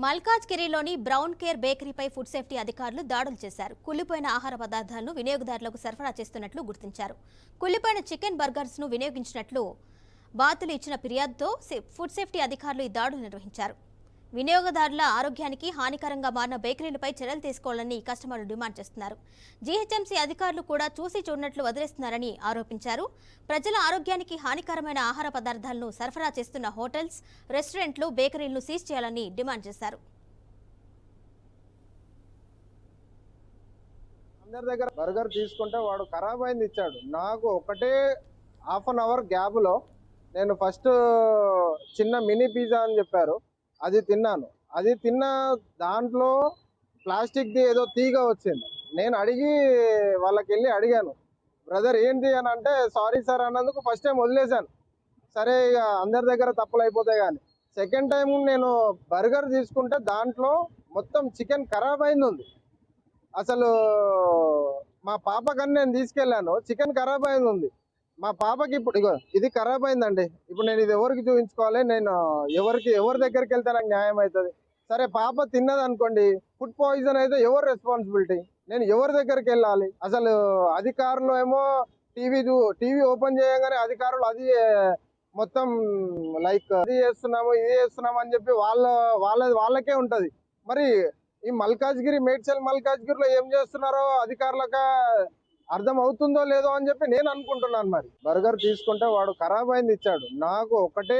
మల్కాజ్గిరిలోని brown care బేకరీపై food safety అధికారులు దాడులు చేశారు. కుళ్లిపోయిన ఆహార పదార్థాలను వినియోగదారులకు సరఫరా చేస్తున్నట్లు గుర్తించారు. కుళ్లిపోయిన చికెన్ బర్గర్స్ ను వినియోగించినట్లు బాధితులు ఇచ్చిన ఫిర్యాదుతో ఫుడ్ సేఫ్టీ అధికారులు ఈ దాడులు నిర్వహించారు. వినియోగదారుల ఆరోగ్యానికి హానికరంగా మారిన బేకరీలపై చర్యలు తీసుకోవాలని కస్టమర్లు డిమాండ్ చేస్తున్నారు. జీహెచ్ఎంసీ అధికారులు కూడా చూసి చూడనట్లు వదిలేస్తున్నారని ఆరోపించారు. ప్రజల ఆరోగ్యానికి హానికరమైన ఆహార పదార్థాలను సరఫరా చేస్తున్న హోటల్స్, రెస్టారెంట్లు, బేకరీలను సీజ్ చేయాలని డిమాండ్ చేశారు. అందరి దగ్గర బర్గర్ తీసుకుంటే వాడు ఖరాబ్ అయింది ఇచ్చాడు. నాకు ఒకటే హాఫ్ అన్ అవర్ గ్యాప్లో నేను ఫస్ట్ చిన్న మినీ పిజ్జా అని చెప్పారు, అది తిన్నాను. అది తిన్న దాంట్లో ప్లాస్టిక్ది ఏదో తీగ వచ్చింది. నేను వాళ్ళకి వెళ్ళి అడిగాను, బ్రదర్ ఏంటి అని అంటే, సారీ సార్ అన్నందుకు ఫస్ట్ టైం వదిలేశాను. సరే ఇక అందరి దగ్గర తప్పులు అయిపోతాయి కానీ. సెకండ్ టైం నేను బర్గర్ తీసుకుంటే దాంట్లో మొత్తం చికెన్ ఖరాబ్ అయింది ఉంది. అసలు మా పాపకని నేను తీసుకెళ్ళాను, చికెన్ ఖరాబ్ అయింది ఉంది. మా పాపకి ఇప్పుడు ఇగో ఇది ఖరాబ్ అయిందండి. ఇప్పుడు నేను ఇది ఎవరికి చూపించుకోవాలి? నేను ఎవరి దగ్గరికి వెళ్తే నాకు న్యాయం అవుతుంది? సరే పాప తిన్నది అనుకోండి, ఫుడ్ పాయిజన్ అయితే ఎవరు రెస్పాన్సిబిలిటీ? నేను ఎవరి దగ్గరికి వెళ్ళాలి? అసలు అధికారులు ఏమో టీవీ ఓపెన్ చేయగానే అధికారులు అది మొత్తం లైక్ అది చేస్తున్నాము ఇది చేస్తున్నాము అని చెప్పి వాళ్ళకే ఉంటది. మరి ఈ మేడ్చల్ మల్కాజ్గిరిలో ఏం చేస్తున్నారో అధికారులకు అర్థం అవుతుందో లేదో అని చెప్పి నేను అనుకుంటున్నాను. మరి బర్గర్ తీసుకుంటే వాడు ఖరాబ్ అయింది ఇచ్చాడు. నాకు ఒకటే